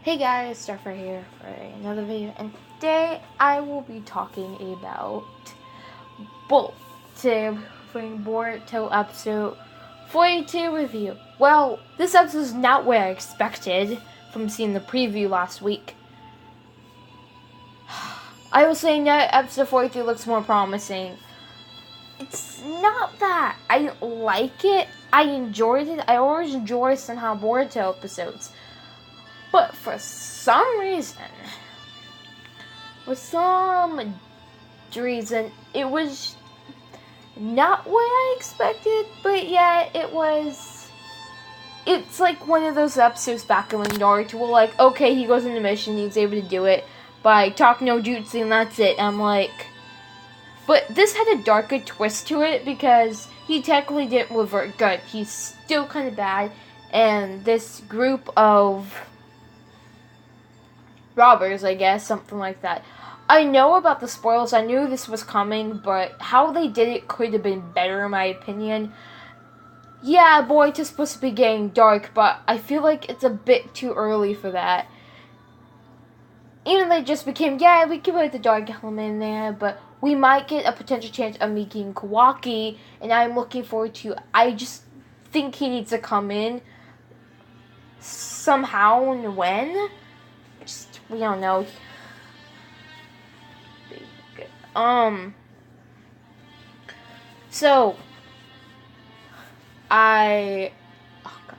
Hey guys, Starfire here for another video, and today I will be talking about Boruto episode 42 review. Well, this episode is not what I expected from seeing the preview last week. I was saying that episode 43 looks more promising. It's not that. I like it. I enjoyed it. I always enjoy somehow Boruto episodes. But for some reason, it was not what I expected, but yeah, it's like one of those episodes back in Naruto where like, okay, he goes on a mission, he's able to do it by talk no jutsu and that's it. I'm like, but this had a darker twist to it because he technically didn't revert good. He's still kind of bad, and this group of robbers, I guess, something like that. I know about the spoils, I knew this was coming, but how they did it could have been better in my opinion. Yeah, Boruto's supposed to be getting dark, but I feel like it's a bit too early for that. Even though they just became, yeah, we can put the dark element in there, but we might get a potential chance of meeting Kawaki, and I'm looking forward to, I just think he needs to come in somehow and when. We don't know. So, oh god.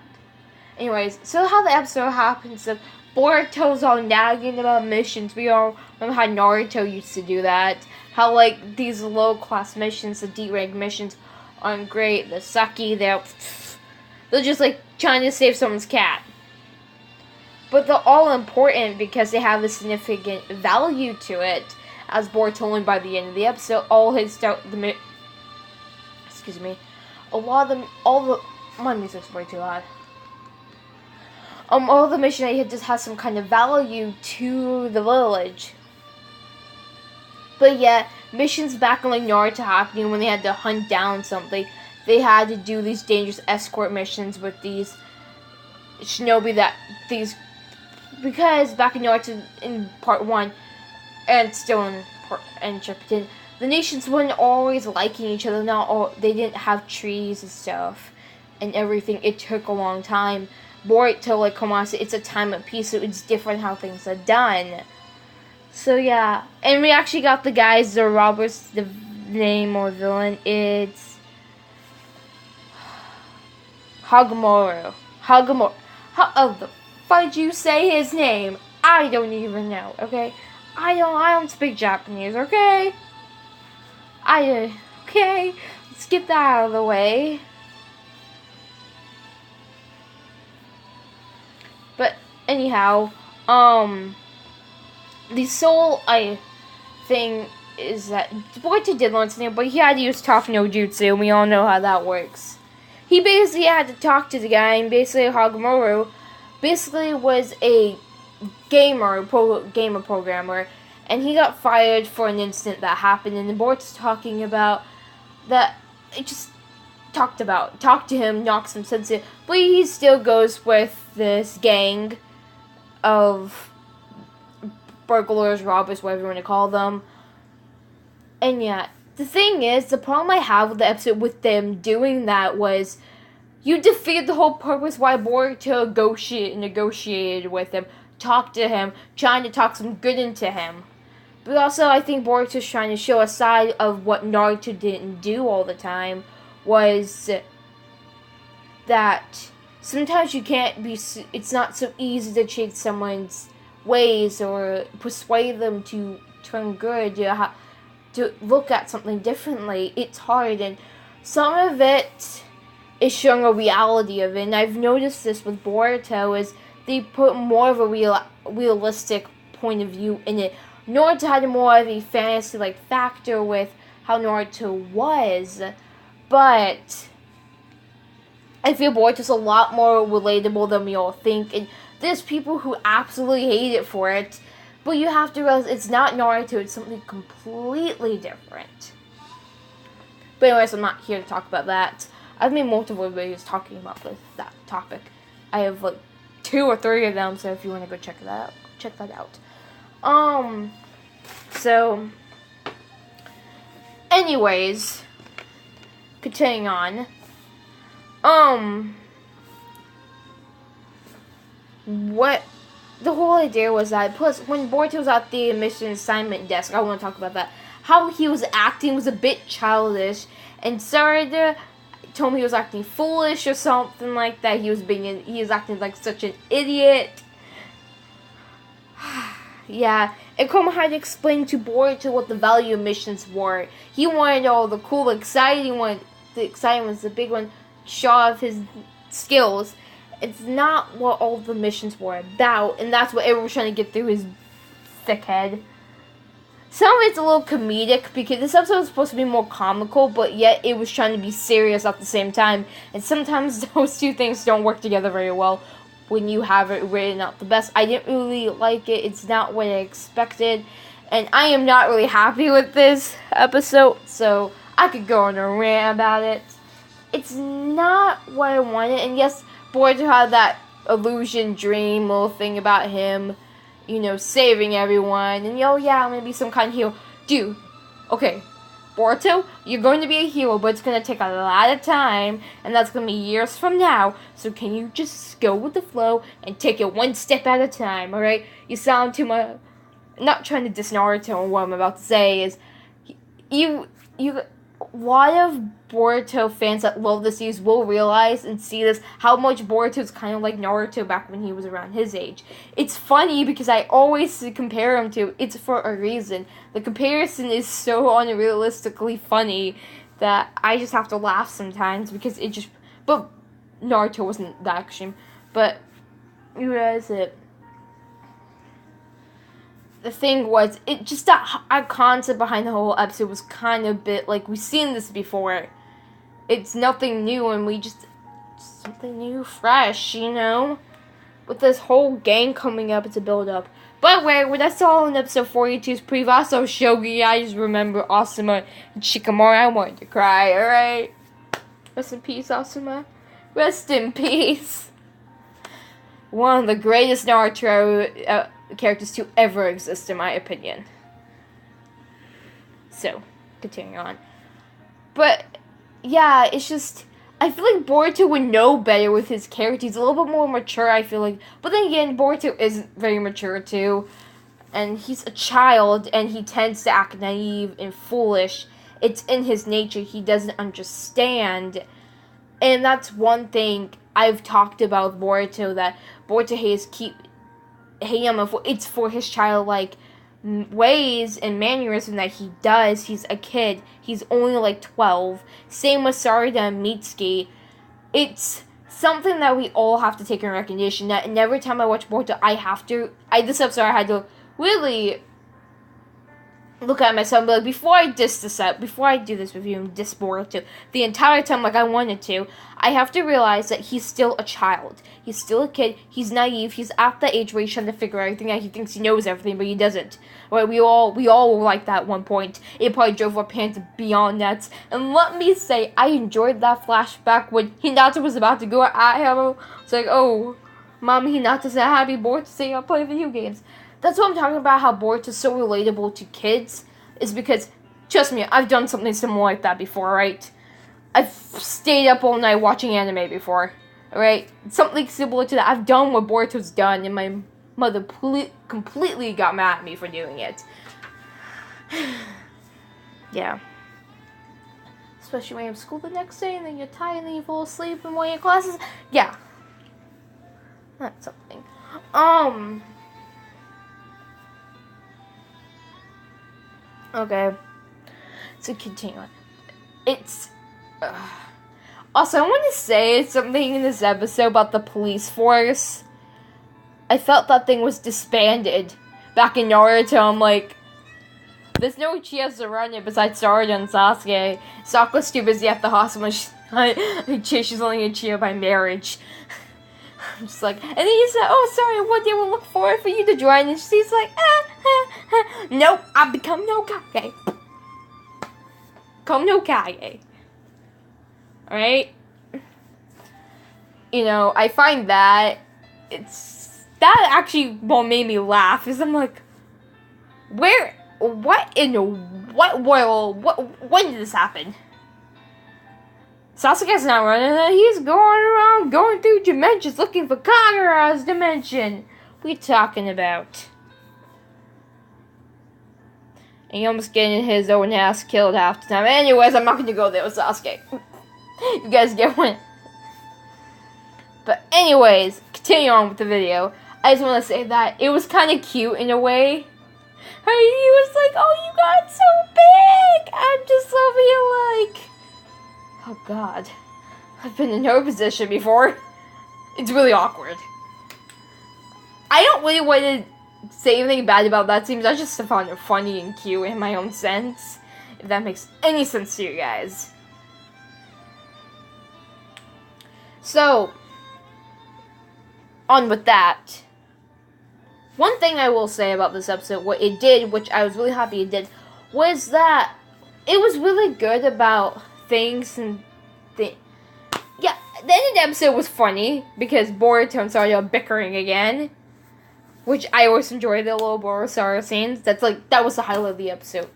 Anyways, so how the episode happens of Boruto's all nagging about missions. We all remember how Naruto used to do that. How, like, these low-class missions, the D-rank missions, aren't great. They're sucky. They're just, like, trying to save someone's cat. But they're all important because they have a significant value to it. As Boruto told me by the end of the episode, all the my music's way too loud. All the mission I hit just has some kind of value to the village. But yeah, missions back in like Naruto happening when they had to hunt down something. They had to do these dangerous escort missions with these shinobi because back in Naruto in part 1, and still in chapter 10, the nations weren't always liking each other. They didn't have trees and stuff and everything. It took a long time. Boruto, like, come on, it's a time of peace, so it's different how things are done. So yeah, and we actually got the guys, the robbers, the name or villain, it's Hagamaru. How the did you say his name? I don't even know, okay? I don't speak Japanese, okay? Okay? Let's get that out of the way. But, anyhow, the soul, thing is that Boruto did learn something, but he had to use talk no jutsu, and we all know how that works. He basically had to talk to the guy, and basically Hagamaru basically was a gamer programmer, and he got fired for an incident that happened, and the board's talking about that. It just talked to him, knocks him sensitive, but he still goes with this gang of burglars, robbers, whatever you want to call them. And yeah, the thing is, the problem I have with the episode with them doing that was you defeated the whole purpose why Boruto negotiated with him, talked to him, trying to talk some good into him. But also, I think Boruto's trying to show a side of what Naruto didn't do all the time, was that sometimes you can't be, it's not so easy to change someone's ways or persuade them to turn good, to look at something differently. It's hard, and some of it is showing a reality of it, and I've noticed this with Boruto, is they put more of a realistic point of view in it. Naruto had more of a fantasy-like factor with how Naruto was, but I feel Boruto's a lot more relatable than we all think, and there's people who absolutely hate it for it, but you have to realize it's not Naruto, it's something completely different. But anyways, I'm not here to talk about that. I've made multiple videos talking about that topic. I have like 2 or 3 of them. So if you want to go check that out. So, anyways, continuing on. What the whole idea was that, plus, when Boruto was at the mission assignment desk, I want to talk about that. How he was acting was a bit childish, and Sarada told me he was acting foolish or something like that. He was acting like such an idiot. Yeah, and Komohide explained to Boruto what the value of missions were. He wanted all the cool, exciting one. The exciting ones, the big one, show off his skills. It's not what all the missions were about, and that's what everyone was trying to get through his thick head. Some of it's a little comedic, because this episode was supposed to be more comical, but yet it was trying to be serious at the same time, and sometimes those two things don't work together very well when you have it written out the best. I didn't really like it. It's not what I expected, and I am not really happy with this episode, so I could go on a rant about it. It's not what I wanted, and yes, Boruto had that illusion dream little thing about him, saving everyone, and yeah, I'm gonna be some kind of hero. Dude, okay, Boruto, you're going to be a hero, but it's gonna take a lot of time, and that's gonna be years from now, so can you just go with the flow and take it one step at a time, alright? You sound too much. Not trying to diss Naruto, and what I'm about to say is, a lot of Boruto fans that love the series will realize and see this, how much Boruto is kind of like Naruto back when he was around his age. It's funny because I always compare him to, it's for a reason. The comparison is so unrealistically funny that I just have to laugh sometimes because but Naruto wasn't that extreme. But, you realize it. The thing was, that concept behind the whole episode was kind of a bit like, we've seen this before. It's nothing new, and something new, fresh, With this whole gang coming up, it's a build-up. By the way, when I saw in episode 42's Privaso Shogi, I just remember Asuma and Shikamaru. I wanted to cry, alright? Rest in peace, Asuma. Rest in peace. One of the greatest Naruto characters to ever exist, in my opinion. So, continuing on. But, yeah, it's just, I feel like Boruto would know better with his character. He's a little bit more mature, I feel like. But then again, Boruto is very mature, too. And he's a child, and he tends to act naive and foolish. It's in his nature. He doesn't understand. And that's one thing I've talked about with Boruto, that Boruto it's for his childlike ways and mannerism that he does. He's a kid. He's only like 12. Same with Sarada and Mitsuki. It's something that we all have to take in recognition, that every time I watch Boruto, this episode I had to really look at myself and be like, before I do this review and diss Boruto the entire time like I wanted to, I have to realize that he's still a child. He's still a kid. He's naive. He's at the age where he's trying to figure everything out. He thinks he knows everything, but he doesn't. Right? We all were like that at one point. It probably drove our parents beyond that. And let me say, I enjoyed that flashback when Hinata was about to go at him. It's like, oh, Mom, Hinata's not happy. Boruto saying I'll play video games. That's what I'm talking about, how Boruto's so relatable to kids, is because, trust me, I've done something similar like that before, right? I've stayed up all night watching anime before, right? Something similar to that. I've done what Boruto's done, and my mother completely got mad at me for doing it. Yeah. Especially when you have school the next day, and then you're tired, and then you fall asleep in one of your classes. Yeah. That's something. Okay, so continue on. Also, I want to say something in this episode about the police force. I felt that thing was disbanded back in Naruto. I'm like, there's no Uchiha to run it besides Sarada and Sasuke. Sakura's too busy at the hospital. She's only Uchiha by marriage. I'm just like, and then he said, oh, sorry, one day we'll look forward for you to join. And she's like, nope, I've become no Kage. Come no Kage. Alright? I find that that actually what made me laugh, is I'm like, what in what world, when did this happen? Sasuke's not running it, he's going around, going through dimensions, looking for Kagura's dimension. What are you talking about? And he almost getting his own ass killed half the time. Anyways, I'm not going to go there with Sasuke. You guys get one. But anyways, continue on with the video. I just want to say that it was kind of cute in a way. He was like, oh, you got so big. I'm just over here like, oh god. I've been in her position before. It's really awkward. I don't really want to say anything bad about that scene. I just found it funny and cute in my own sense. If that makes any sense to you guys. So, on with that. One thing I will say about this episode, what it did, which I was really happy it did, was that it was really good about things and yeah, the end of the episode was funny because Boruto and Sarutobi are bickering again, which I always enjoy the little Boruto scenes. That was the highlight of the episode.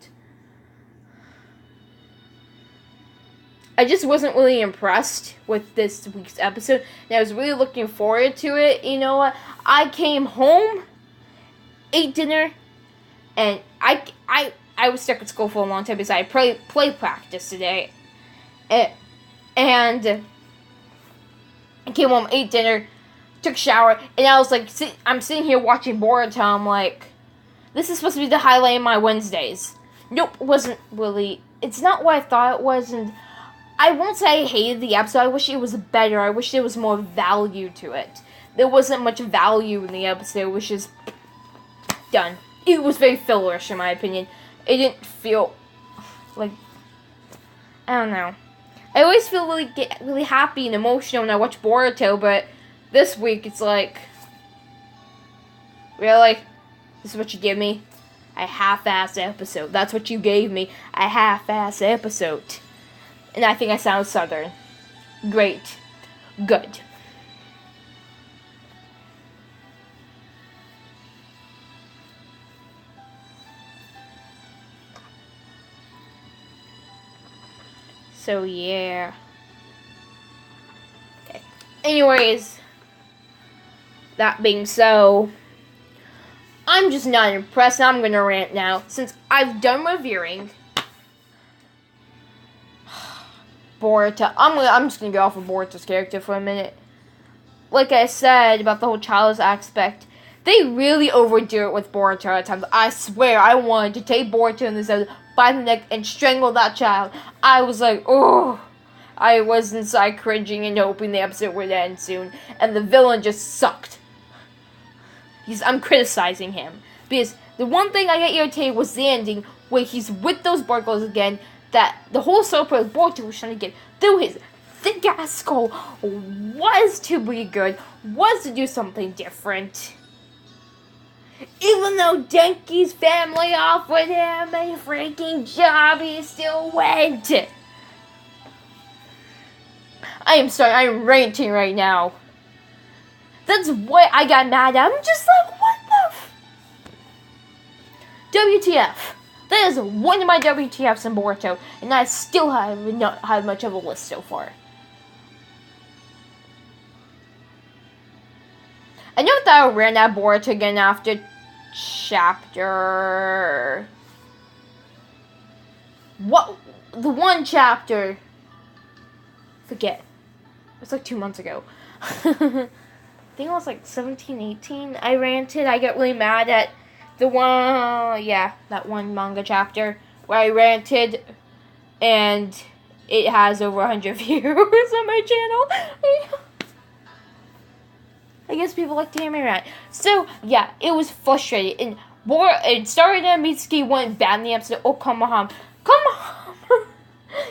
I just wasn't really impressed with this week's episode, and I was really looking forward to it. You know what? I came home, ate dinner, and I was stuck at school for a long time because I had play practice today. And I came home, ate dinner, took a shower, and I was like, I'm sitting here watching Boruto. I'm like, this is supposed to be the highlight of my Wednesdays. Nope, it wasn't really. It's not what I thought it was, and I won't say I hated the episode. I wish it was better. I wish there was more value to it. There wasn't much value in the episode, which is done. It was very fillerish, in my opinion. It didn't feel like, I don't know. I always feel really happy and emotional when I watch Boruto, but this week it's like, really? This is what you give me? A half-ass episode. That's what you gave me. A half-ass episode. And I think I sound southern. Great. Good. So, yeah. Okay. Anyways, that being so, I'm just not impressed. I'm gonna rant now. Since I've done reviewing Boruto, I'm just gonna go off of Boruto's character for a minute. Like I said about the whole childless aspect, they really overdo it with Boruto at times. I swear, I wanted to take Boruto in this episode by the neck and strangle that child. I was like, oh. I was inside cringing and hoping the episode would end soon. And the villain just sucked. I'm criticizing him. Because the one thing I got irritated was the ending, where he's with those burglars again, that the whole soap of Boruto was trying to get through his thick-ass skull was to be good, was to do something different. Even though Denki's family offered him a freaking job, he still went. I'm ranting right now. That's what I got mad at. I'm just like, what the WTF? That is one of my WTFs in Boruto, and I still have not had much of a list so far. I know that I ran out of Boruto again after chapter... What? The one chapter... Forget. It was like 2 months ago. I think it was like 17, 18. I ranted. I got really mad at the one... Yeah, that one manga chapter where I ranted. And it has over 100 viewers on my channel. I guess people like to hear me rant. So, yeah, it was frustrating. And it started and Mitsuki went bad in the episode. Oh, come on. Come on.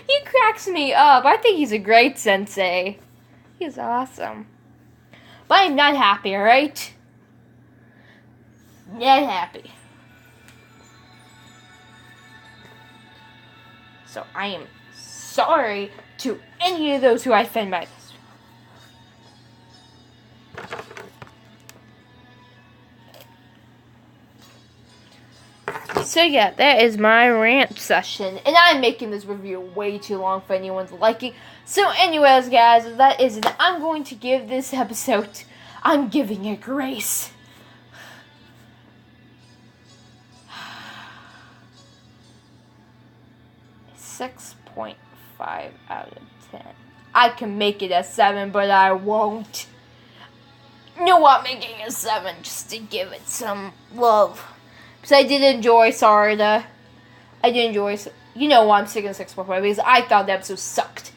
He cracks me up. I think he's a great sensei. He's awesome. But I'm not happy, alright? Not happy. So, I am sorry to any of those who I offend by this. So yeah, that is my rant session. And I'm making this review way too long for anyone's liking. So anyways, guys, that is it. I'm going to give this episode, I'm giving it grace. 6.5 out of 10. I can make it a 7, but I won't. You know what, making it a 7 just to give it some love. Because I did enjoy Sarda. I did enjoy, you know why I'm sticking 6.5, because I thought the episode sucked.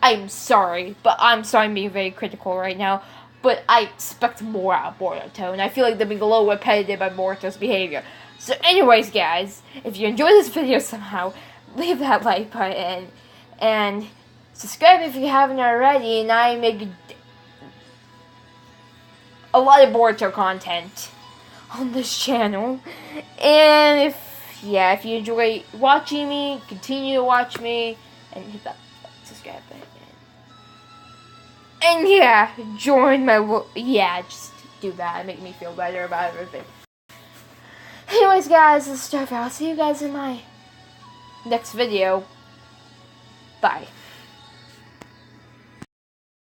I'm sorry, but I'm sorry I'm being very critical right now. But I expect more out of Boruto, and I feel like they're being a little repetitive by Boruto's behavior. So anyways, guys, if you enjoyed this video somehow, leave that like button, and subscribe if you haven't already, and I make a lot of Boruto content on this channel. And if you enjoy watching me, continue to watch me, and hit that subscribe button. And yeah, join my, just do that, make me feel better about everything. Anyways, guys, this is Jeff. I'll see you guys in my next video. Bye.